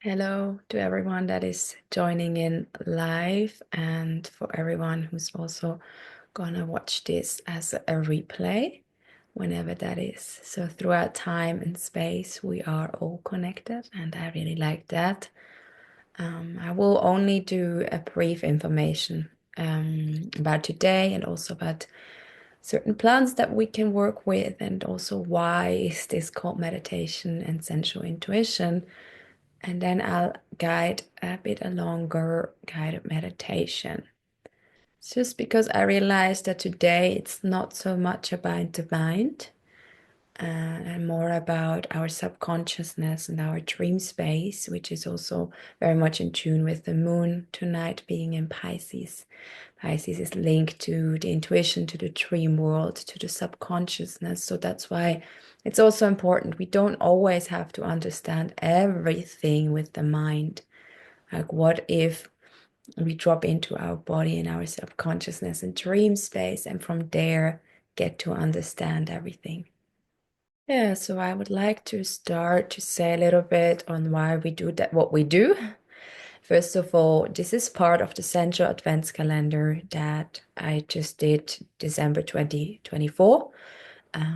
Hello to everyone that is joining in live and for everyone who's also gonna watch this as a replay whenever that is. So throughout time and space, we are all connected, and I really like that. I will only do a brief information about today and also about certain plants that we can work with, and also why is this called meditation and sensual intuition. And then I'll guide a bit a longer guided meditation. It's just because I realized that today it's not so much about the mind and more about our subconsciousness and our dream space, which is also very much in tune with the moon tonight being in Pisces. Pisces is linked to the intuition, to the dream world, to the subconsciousness. So that's why it's also important. We don't always have to understand everything with the mind. Like, what if we drop into our body and our subconsciousness and dream space, and from there get to understand everything? Yeah, so I would like to start to say a little bit on why we do that, what we do. First of all, this is part of the Sensual Advents calendar that I just did December 2024,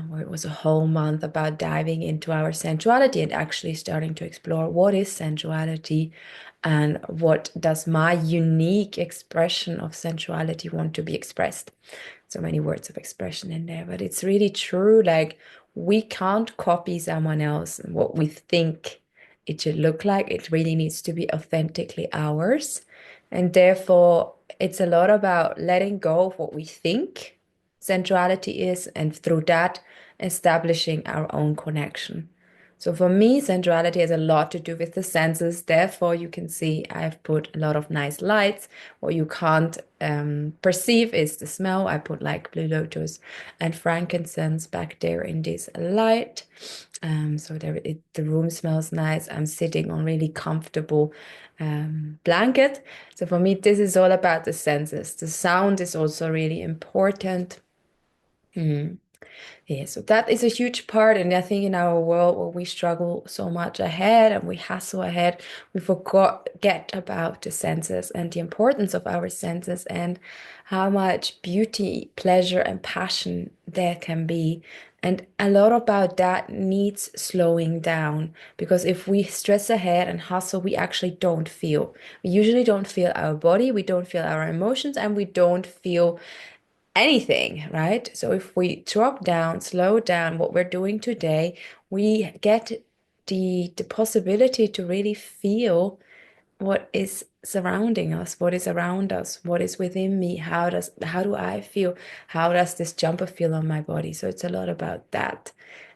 where it was a whole month about diving into our sensuality and actually starting to explore what is sensuality and what does my unique expression of sensuality want to be expressed. So many words of expression in there, but it's really true. Like, we can't copy someone else and what we think it should look like. It really needs to be authentically ours. And therefore, it's a lot about letting go of what we think sensuality is, and through that, establishing our own connection. So for me, sensuality has a lot to do with the senses. Therefore, you can see I've put a lot of nice lights. What you can't perceive is the smell. I put like blue lotus and frankincense back there in this light. So the room smells nice. I'm sitting on really comfortable blanket. So for me, this is all about the senses. The sound is also really important. Mhm. Yeah, so that is a huge part. And I think in our world where we struggle so much ahead and we hustle ahead, we forget about the senses and the importance of our senses and how much beauty, pleasure, and passion there can be. And a lot about that needs slowing down, because if we stress ahead and hustle, we actually don't feel. We usually don't feel our body, we don't feel our emotions, and we don't feel anything, right? So if we drop down, slow down what we're doing today, we get the possibility to really feel what is surrounding us, what is around us, what is within me, how do I feel, how does this jumper feel on my body? So it's a lot about that.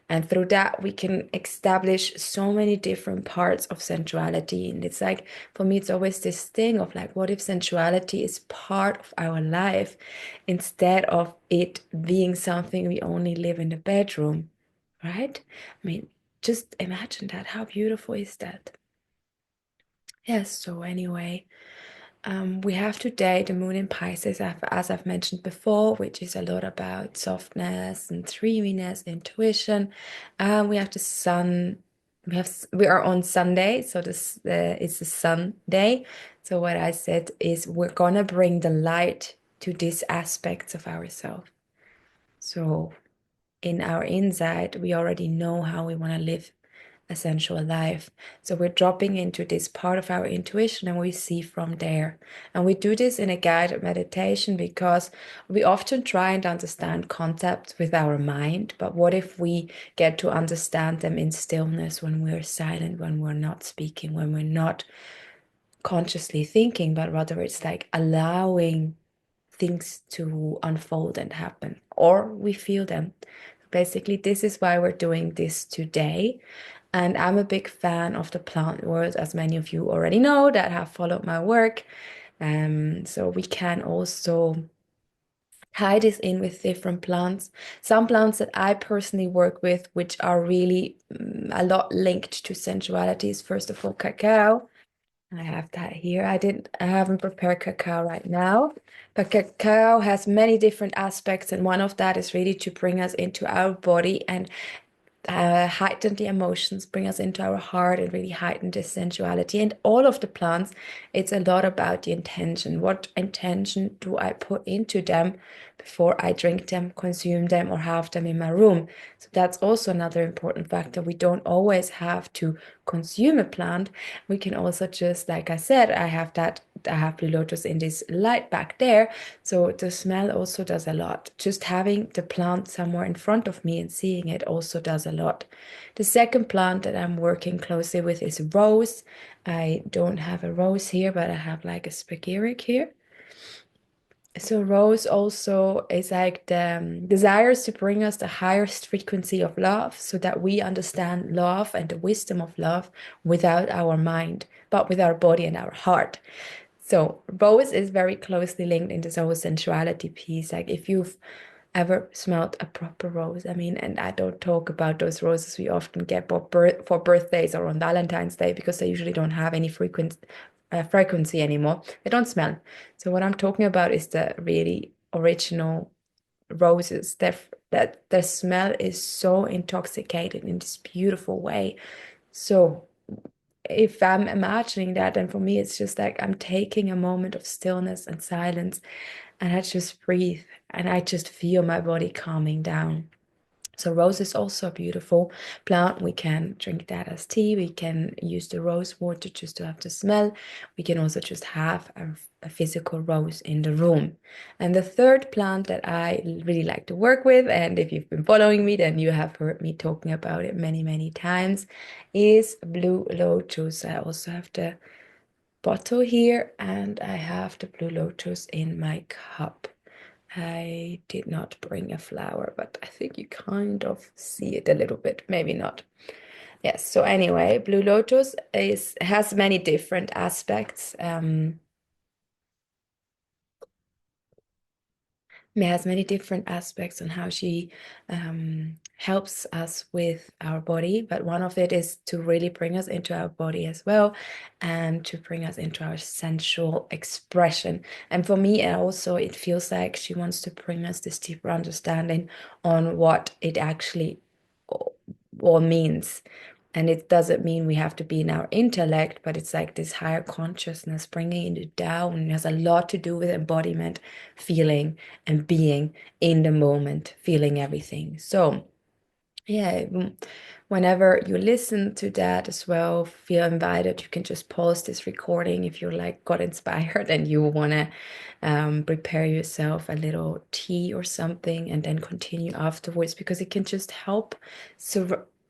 And through that, we can establish so many different parts of sensuality. And it's like, for me, it's always this thing of like, what if sensuality is part of our life instead of it being something we only live in the bedroom, right? I mean, just imagine that. How beautiful is that? Yes, so anyway, we have today the moon in Pisces, as I've mentioned before, which is a lot about softness and dreaminess, intuition. We have the sun. We are on Sunday, so this it's the sun day. So what I said is we're gonna bring the light to these aspects of ourselves. So in our inside, we already know how we want to live a sensual life. So we're dropping into this part of our intuition and we see from there. And we do this in a guided meditation because we often try and understand concepts with our mind. But what if we get to understand them in stillness, when we're silent, when we're not speaking, when we're not consciously thinking, but rather it's like allowing things to unfold and happen, or we feel them. Basically, this is why we're doing this today. And I'm a big fan of the plant world, as many of you already know that have followed my work. So we can also tie this in with different plants. Some plants that I personally work with, which are really a lot linked to sensuality, is first of all cacao. I have that here. I haven't prepared cacao right now, but cacao has many different aspects, and one of that is really to bring us into our body and heighten the emotions, bring us into our heart, and really heighten the sensuality. And all of the plants, it's a lot about the intention. What intention do I put into them before I drink them, consume them, or have them in my room? So that's also another important factor. We don't always have to consume a plant. We can also just, like I said, I have Blue Lotus in this light back there. So the smell also does a lot. Just having the plant somewhere in front of me and seeing it also does a lot. The second plant that I'm working closely with is rose. I don't have a rose here, but I have like a spagyric here. So rose also is like the desires to bring us the highest frequency of love so that we understand love and the wisdom of love without our mind, but with our body and our heart. So rose is very closely linked in this whole sensuality piece. Like if you've ever smelled a proper rose, I mean, and I don't talk about those roses we often get for birthdays or on Valentine's Day because they usually don't have any frequency anymore. They don't smell. So what I'm talking about is the really original roses that the smell is so intoxicated in this beautiful way. So if I'm imagining that, then for me, it's just like I'm taking a moment of stillness and silence, and I just breathe and I just feel my body calming down. So rose is also a beautiful plant. We can drink that as tea. We can use the rose water just to have the smell. We can also just have a physical rose in the room. And the third plant that I really like to work with, and if you've been following me, then you have heard me talking about it many, many times, is blue lotus. I also have the bottle here, and I have the blue lotus in my cup. I did not bring a flower, but I think you kind of see it a little bit, maybe not. Yes, so anyway, Blue Lotus has many different aspects. Has many different aspects on how she helps us with our body, but one of it is to really bring us into our body as well and to bring us into our sensual expression. And for me, also, it feels like she wants to bring us this deeper understanding on what it actually all means. And it doesn't mean we have to be in our intellect, but it's like this higher consciousness, bringing it down. It has a lot to do with embodiment, feeling, and being in the moment, feeling everything. So, yeah, whenever you listen to that as well, feel invited. You can just pause this recording if you're like got inspired and you want to prepare yourself a little tea or something and then continue afterwards because it can just help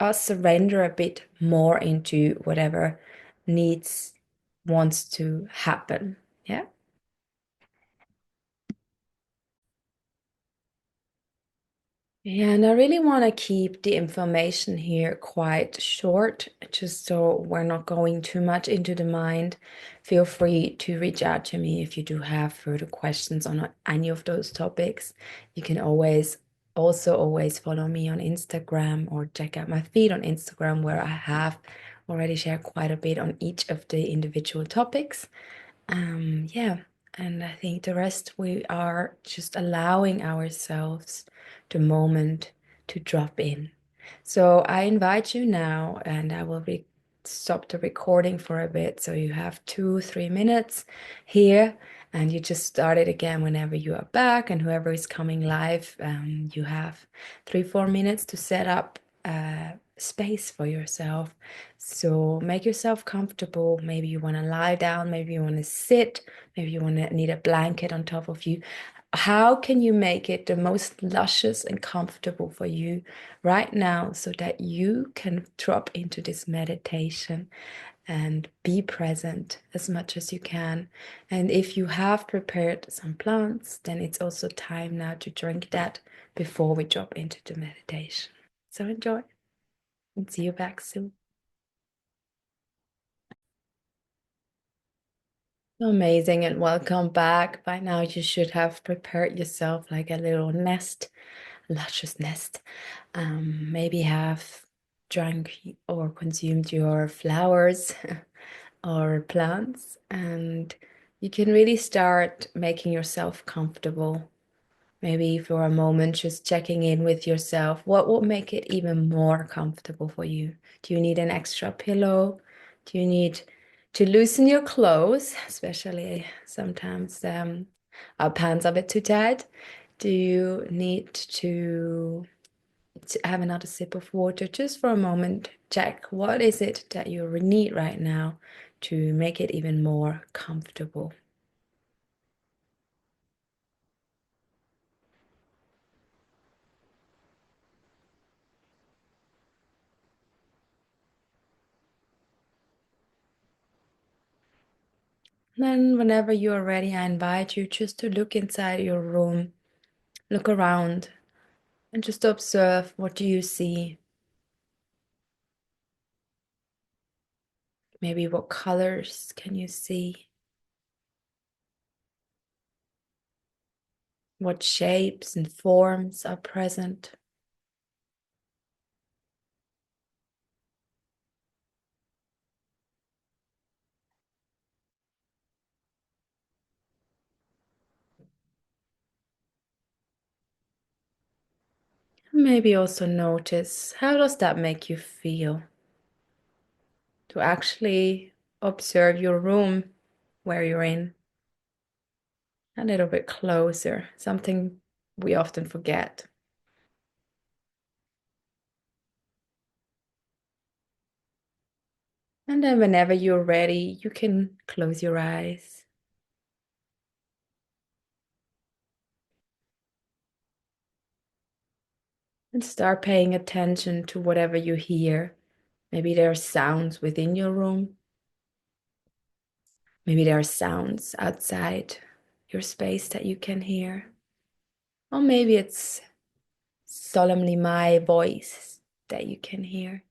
us surrender a bit more into whatever needs, wants to happen. Yeah. Yeah, and I really want to keep the information here quite short, just so we're not going too much into the mind. Feel free to reach out to me if you do have further questions on any of those topics. You can always follow me on Instagram or check out my feed on Instagram, where I have already shared quite a bit on each of the individual topics. Yeah, and I think the rest we are just allowing ourselves the moment to drop in. So I invite you now, and I will stop the recording for a bit. So you have 2, 3 minutes here, and you just start it again whenever you are back. And whoever is coming live, you have 3, 4 minutes to set up space for yourself. So make yourself comfortable. Maybe you want to lie down, maybe you want to sit, maybe you want to need a blanket on top of you. How can you make it the most luscious and comfortable for you right now so that you can drop into this meditation and be present as much as you can? And if you have prepared some plants, then it's also time now to drink that before we drop into the meditation. So enjoy and see you back soon. Amazing and welcome back. By now, you should have prepared yourself like a little nest, luscious nest. Maybe have drunk or consumed your flowers or plants, and you can really start making yourself comfortable Maybe for a moment, just checking in with yourself. What will make it even more comfortable for you? Do you need an extra pillow? Do you need to loosen your clothes? Especially sometimes our pants are a bit too tight. Do you need to have another sip of water? Just for a moment, check what is it that you need right now to make it even more comfortable. Then, whenever you are ready, I invite you just to look inside your room, look around, and just observe what do you see. Maybe what colors can you see? What shapes and forms are present? Maybe also notice, how does that make you feel? To actually observe your room where you're in a little bit closer, something we often forget. And then whenever you're ready, you can close your eyes and start paying attention to whatever you hear. Maybe there are sounds within your room. Maybe there are sounds outside your space that you can hear. Or maybe it's solemnly my voice that you can hear.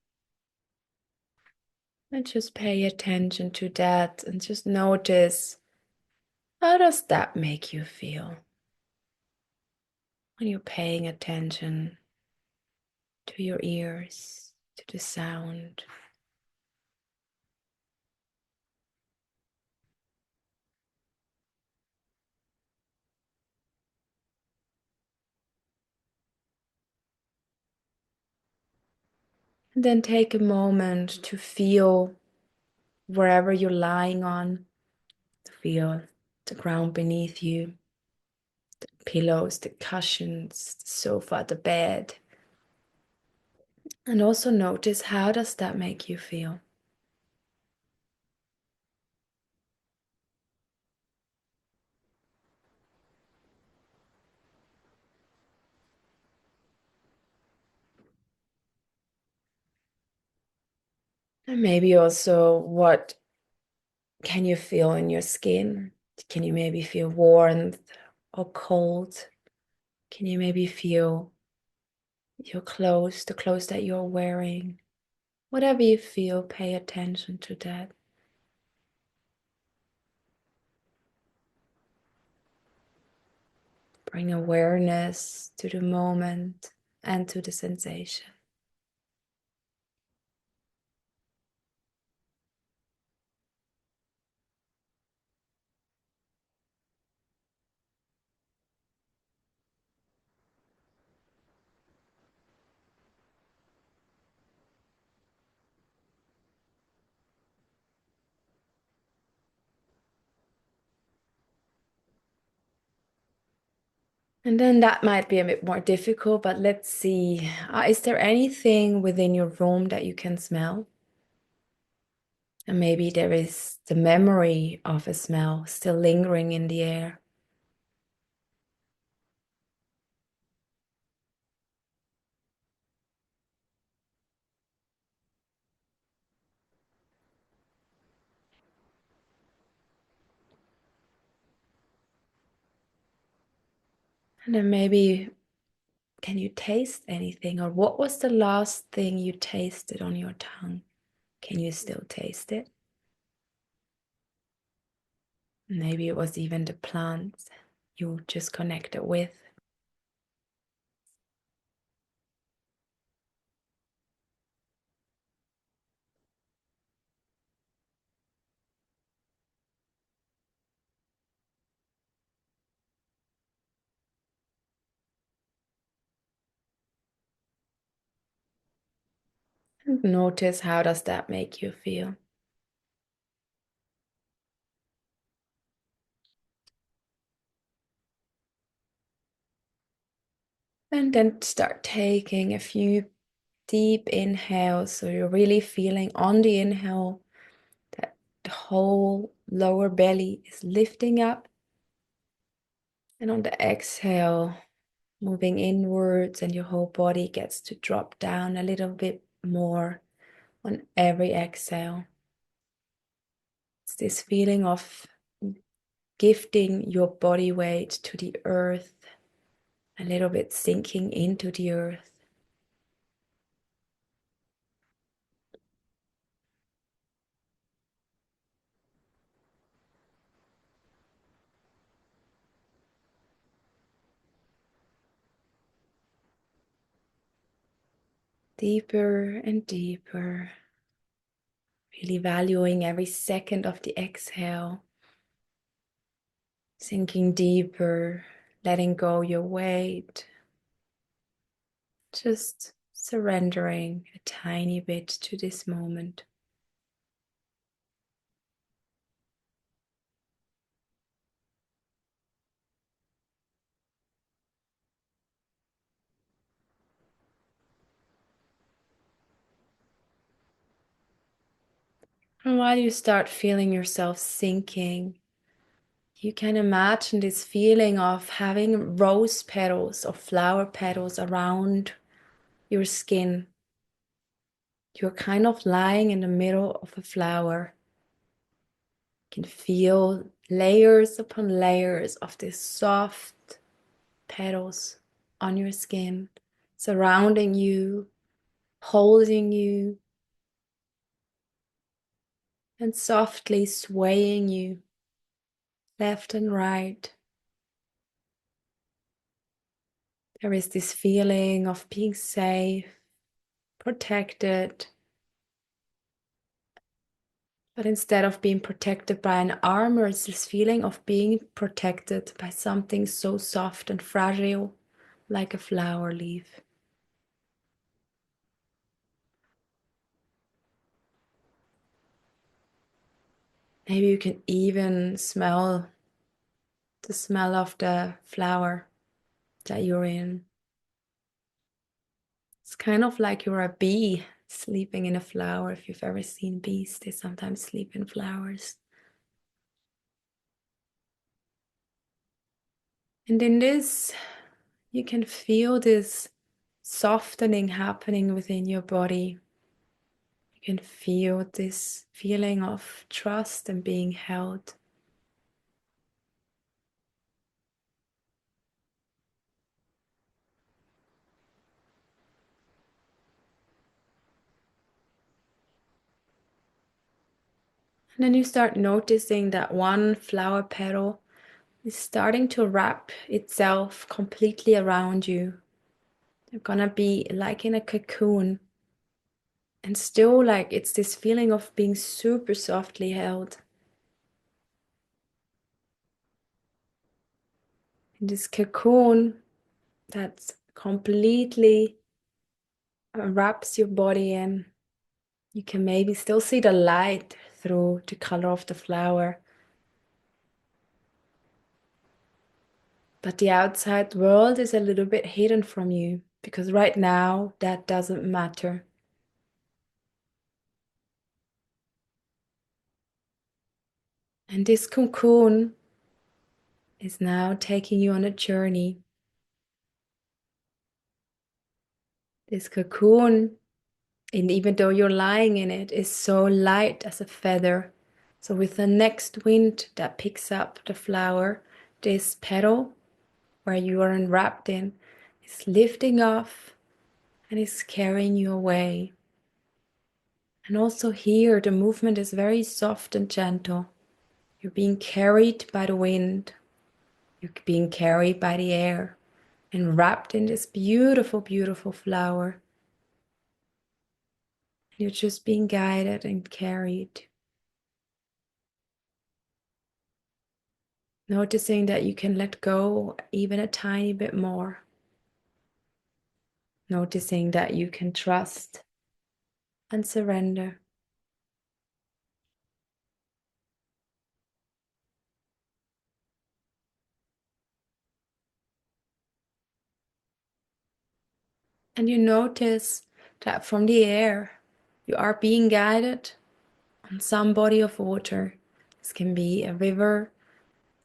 And just pay attention to that and just notice, how does that make you feel when you're paying attention to your ears, to the sound. And then take a moment to feel wherever you're lying on, to feel the ground beneath you, the pillows, the cushions, the sofa, the bed. And also notice, how does that make you feel? And maybe also, what can you feel in your skin? Can you maybe feel warmth or cold? Can you maybe feel your clothes, the clothes that you're wearing? Whatever you feel, pay attention to that. Bring awareness to the moment and to the sensation. And then that might be a bit more difficult, but let's see. Is there anything within your room that you can smell? And maybe there is the memory of a smell still lingering in the air. And then maybe, can you taste anything? Or what was the last thing you tasted on your tongue? Can you still taste it? Maybe it was even the plants you just connected with. And notice, how does that make you feel? And then start taking a few deep inhales. So you're really feeling on the inhale that the whole lower belly is lifting up. And on the exhale, moving inwards, and your whole body gets to drop down a little bit more on every exhale. It's this feeling of gifting your body weight to the earth, a little bit sinking into the earth. Deeper and deeper, really valuing every second of the exhale, sinking deeper, letting go your weight, just surrendering a tiny bit to this moment. And while you start feeling yourself sinking, you can imagine this feeling of having rose petals or flower petals around your skin. You're kind of lying in the middle of a flower. You can feel layers upon layers of these soft petals on your skin, surrounding you, holding you, and softly swaying you left and right. There is this feeling of being safe, protected. But instead of being protected by an armor, it's this feeling of being protected by something so soft and fragile, like a flower leaf. Maybe you can even smell the smell of the flower that you're in. It's kind of like you're a bee sleeping in a flower. If you've ever seen bees, they sometimes sleep in flowers. And in this, you can feel this softening happening within your body. You can feel this feeling of trust and being held. And then you start noticing that one flower petal is starting to wrap itself completely around you. You're gonna be like in a cocoon. And still, like, it's this feeling of being super softly held. In this cocoon that completely wraps your body in. You can maybe still see the light through the color of the flower. But the outside world is a little bit hidden from you, because right now that doesn't matter. And this cocoon is now taking you on a journey. This cocoon, and even though you're lying in it, is so light as a feather. So with the next wind that picks up the flower, this petal where you are enwrapped in is lifting off and is carrying you away. And also here, the movement is very soft and gentle. You're being carried by the wind. You're being carried by the air and wrapped in this beautiful, beautiful flower. You're just being guided and carried. Noticing that you can let go even a tiny bit more. Noticing that you can trust and surrender. And you notice that from the air, you are being guided on some body of water. This can be a river,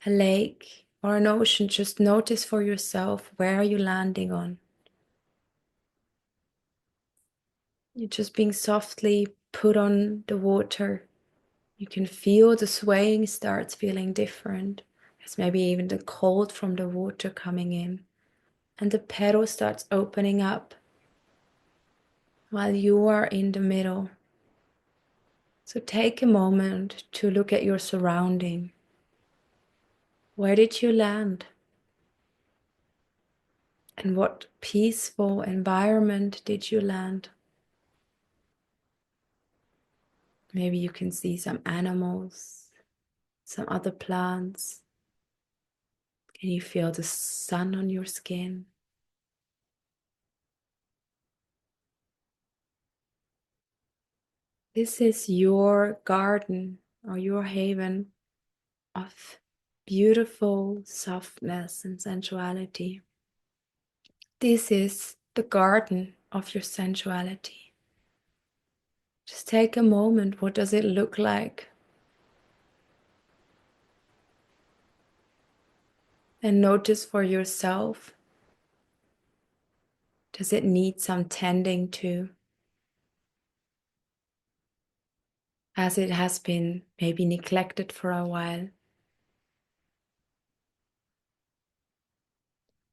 a lake, or an ocean. Just notice for yourself, where are you landing on? You're just being softly put on the water. You can feel the swaying starts feeling different. There's maybe even the cold from the water coming in. And the pedal starts opening up while you are in the middle. So take a moment to look at your surrounding. Where did you land? And what peaceful environment did you land? Maybe you can see some animals, some other plants. Can you feel the sun on your skin? This is your garden or your haven of beautiful softness and sensuality. This is the garden of your sensuality. Just take a moment. What does it look like? And notice for yourself. Does it need some tending to? As it has been maybe neglected for a while.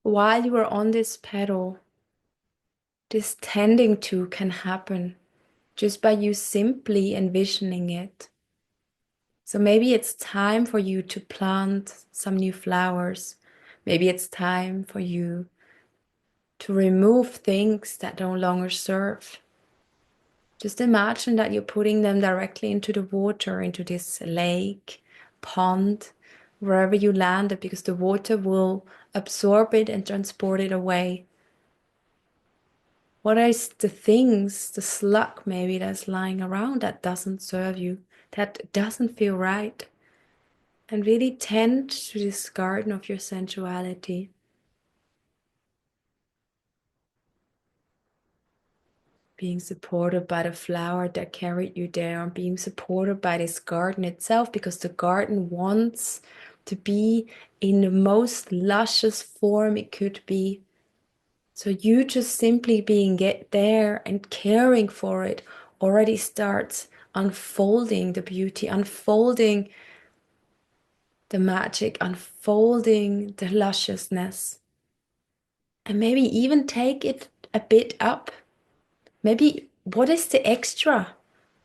While you are on this pedal, this tending to can happen just by you simply envisioning it. So maybe it's time for you to plant some new flowers. Maybe it's time for you to remove things that no longer serve. Just imagine that you're putting them directly into the water, into this lake, pond, wherever you land it, because the water will absorb it and transport it away. What is the things, the slug maybe that's lying around that doesn't serve you, that doesn't feel right? And really tend to this garden of your sensuality. Being supported by the flower that carried you there, and being supported by this garden itself, because the garden wants to be in the most luscious form it could be. So you just simply being get there and caring for it already starts unfolding the beauty, unfolding the magic, unfolding the lusciousness. And maybe even take it a bit up. Maybe what is the extra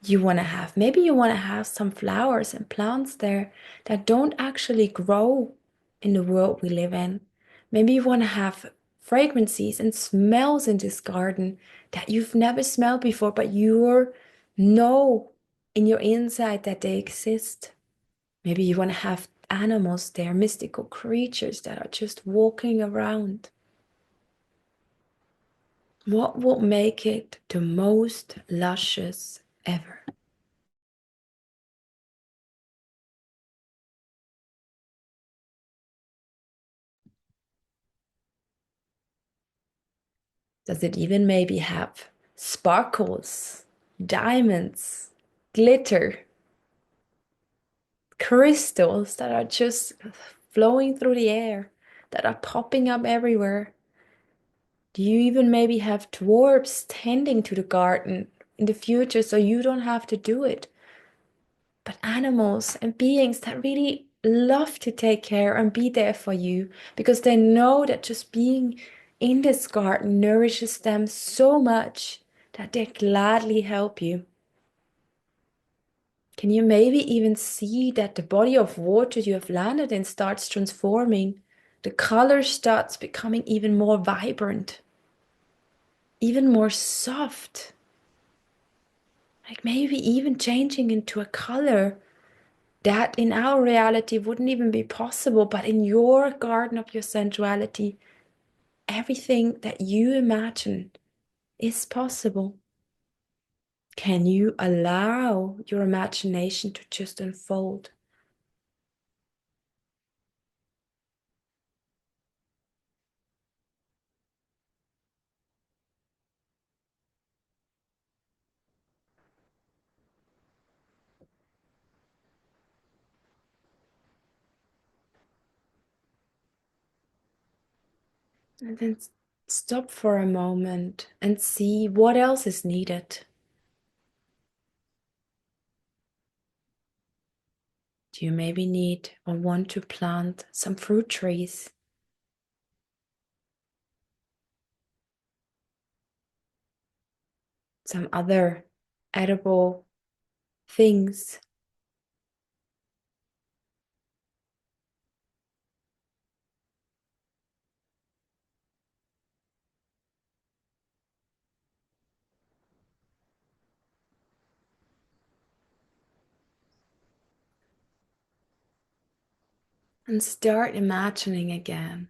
you want to have? Maybe you want to have some flowers and plants there that don't actually grow in the world we live in. Maybe you want to have fragrances and smells in this garden that you've never smelled before, but you know in your inside that they exist. Maybe you want to have animals there, mystical creatures that are just walking around. What will make it the most luscious ever? Does it even maybe have sparkles, diamonds, glitter, crystals that are just flowing through the air, that are popping up everywhere? Do you even maybe have dwarfs tending to the garden in the future so you don't have to do it? But animals and beings that really love to take care and be there for you because they know that just being in this garden nourishes them so much that they gladly help you. Can you maybe even see that the body of water you have landed in starts transforming? The color starts becoming even more vibrant, even more soft, like maybe even changing into a color that in our reality wouldn't even be possible, but in your garden of your sensuality, everything that you imagine is possible. Can you allow your imagination to just unfold? And then stop for a moment and see what else is needed. Do you maybe need or want to plant some fruit trees? Some other edible things? And start imagining again.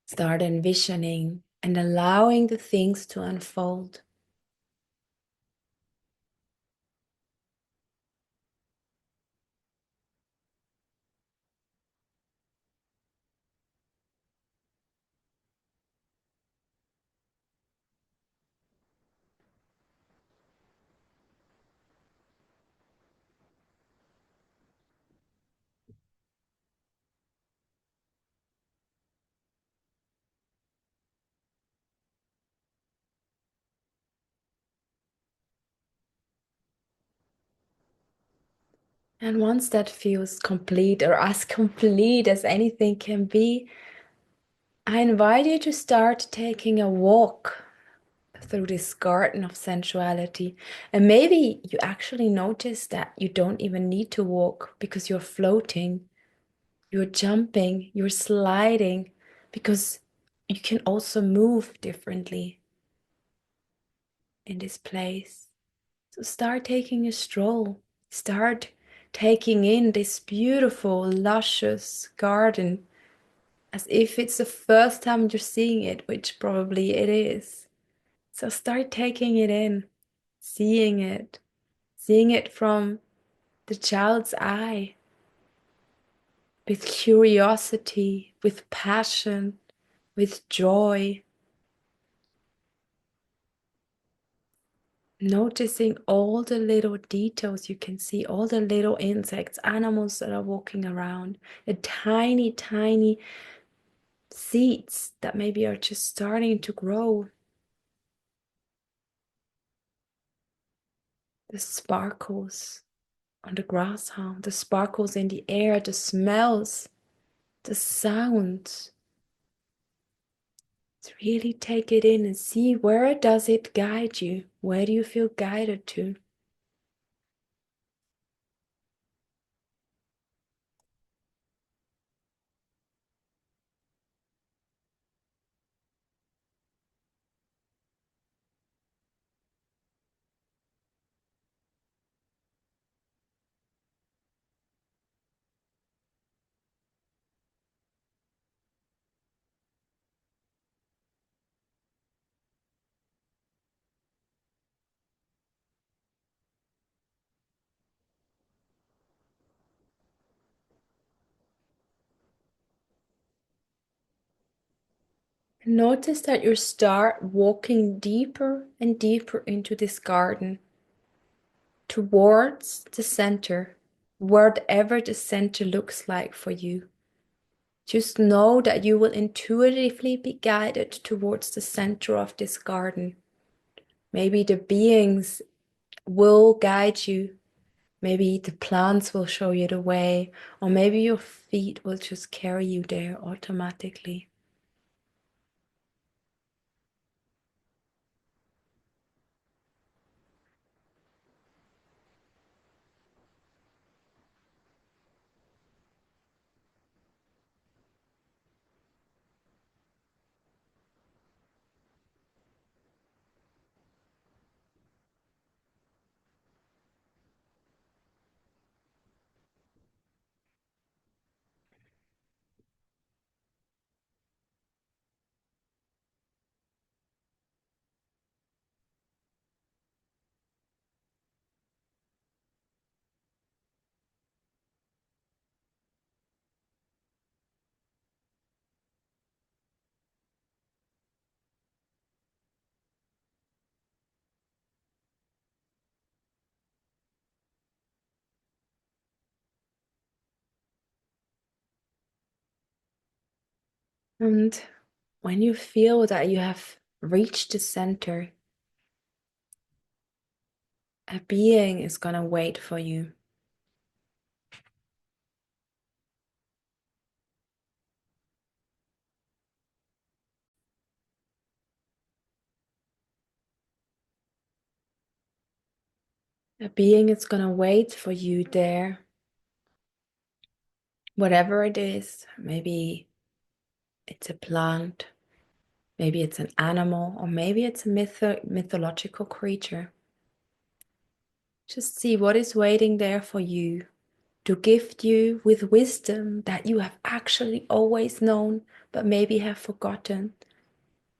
Start envisioning and allowing the things to unfold. And once that feels complete or as complete as anything can be, I invite you to start taking a walk through this garden of sensuality. And maybe you actually notice that you don't even need to walk because you're floating, you're jumping, you're sliding, because you can also move differently in this place. So start taking a stroll, start taking in this beautiful, luscious garden as if it's the first time you're seeing it, which probably it is. So start taking it in, seeing it from the child's eye, with curiosity, with passion, with joy, noticing all the little details you can see, all the little insects, animals that are walking around, the tiny, tiny seeds that maybe are just starting to grow, the sparkles on the grasshopper, the sparkles in the air, the smells, the sounds. So really take it in and see, where does it guide you? Where do you feel guided to? And notice that you start walking deeper and deeper into this garden towards the center, whatever the center looks like for you. Just know that you will intuitively be guided towards the center of this garden. Maybe the beings will guide you. Maybe the plants will show you the way, or maybe your feet will just carry you there automatically. And when you feel that you have reached the center, a being is going to wait for you. A being is going to wait for you there. Whatever it is, maybe it's a plant, maybe it's an animal, or maybe it's a mythological creature. Just see what is waiting there for you to gift you with wisdom that you have actually always known, but maybe have forgotten.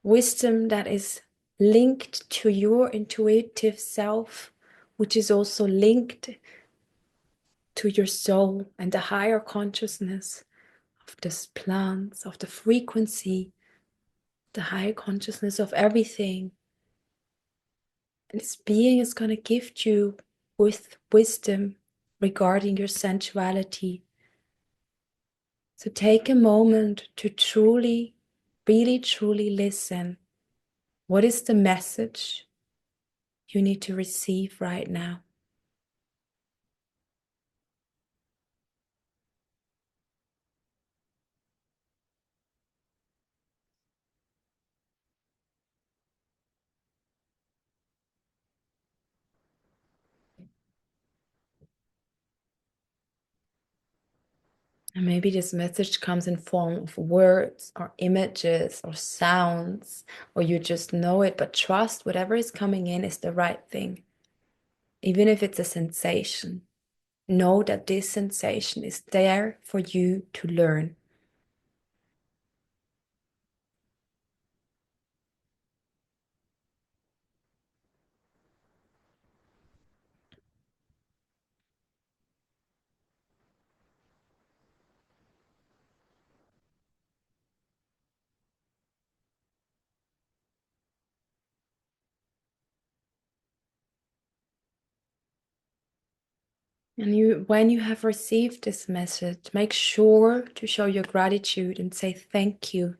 Wisdom that is linked to your intuitive self, which is also linked to your soul and the higher consciousness of the plants, of the frequency, the higher consciousness of everything. And this being is going to gift you with wisdom regarding your sensuality. So take a moment to truly, really, truly listen. What is the message you need to receive right now? And maybe this message comes in form of words or images or sounds, or you just know it, but trust whatever is coming in is the right thing. Even if it's a sensation, know that this sensation is there for you to learn. And when you have received this message, make sure to show your gratitude and say thank you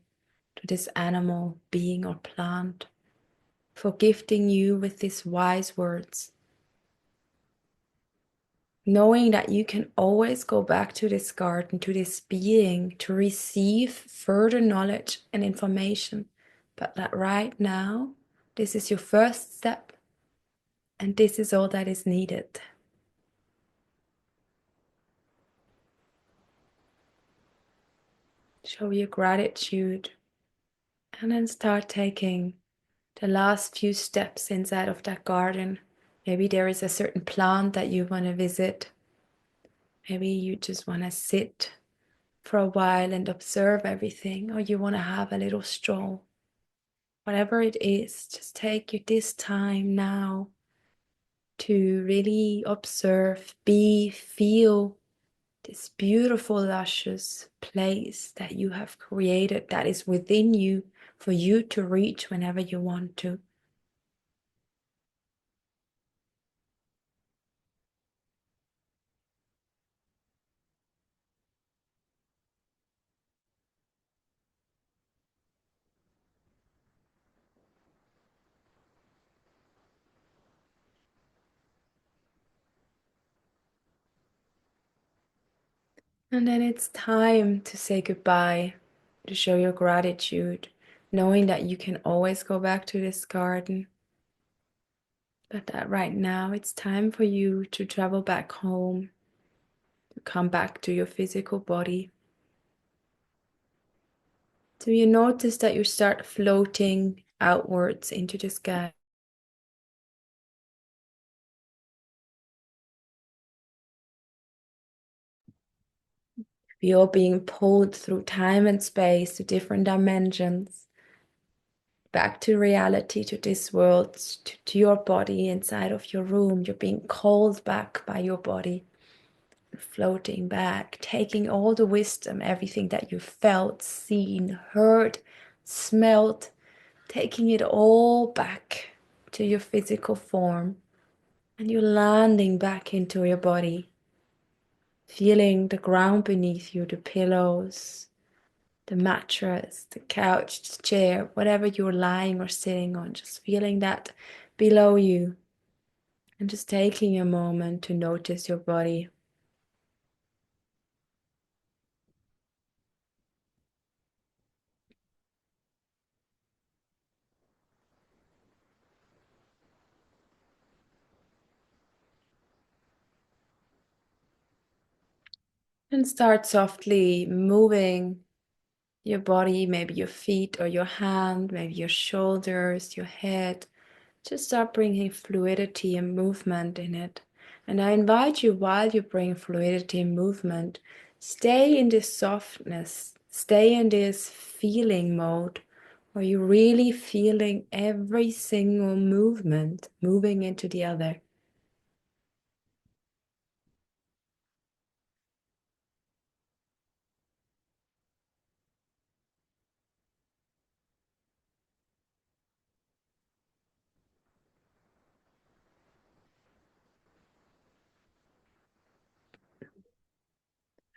to this animal, being, or plant for gifting you with these wise words. Knowing that you can always go back to this garden, to this being, to receive further knowledge and information, but that right now, this is your first step, and this is all that is needed. Show your gratitude, and then start taking the last few steps inside of that garden. Maybe there is a certain plant that you want to visit. Maybe you just want to sit for a while and observe everything, or you want to have a little stroll. Whatever it is, just take you this time now to really observe, be, feel this beautiful, luscious place that you have created that is within you for you to reach whenever you want to. And then it's time to say goodbye, to show your gratitude, knowing that you can always go back to this garden, but that right now it's time for you to travel back home, to come back to your physical body. So you notice that you start floating outwards into the sky. You're being pulled through time and space to different dimensions, back to reality, to this world, to your body inside of your room. You're being called back by your body, floating back, taking all the wisdom, everything that you felt, seen, heard, smelled, taking it all back to your physical form. And you're landing back into your body, feeling the ground beneath you, the pillows, the mattress, the couch, the chair, whatever you're lying or sitting on, just feeling that below you. And just taking a moment to notice your body. And start softly moving your body, maybe your feet or your hand, maybe your shoulders, your head. Just start bringing fluidity and movement in it. And I invite you, while you bring fluidity and movement, stay in this softness, stay in this feeling mode where you're really feeling every single movement moving into the other.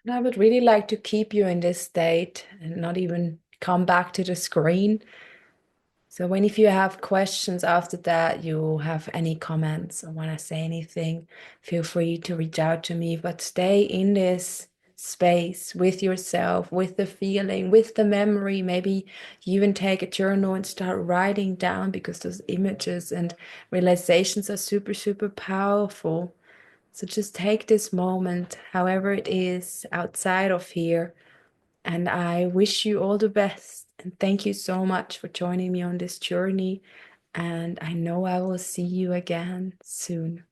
And I would really like to keep you in this state and not even come back to the screen. So when, if you have questions after that, you have any comments or want to say anything, feel free to reach out to me. But stay in this space with yourself, with the feeling, with the memory. Maybe you even take a journal and start writing down, because those images and realizations are super, super powerful. So just take this moment, however it is, outside of here. And I wish you all the best. And thank you so much for joining me on this journey. And I know I will see you again soon.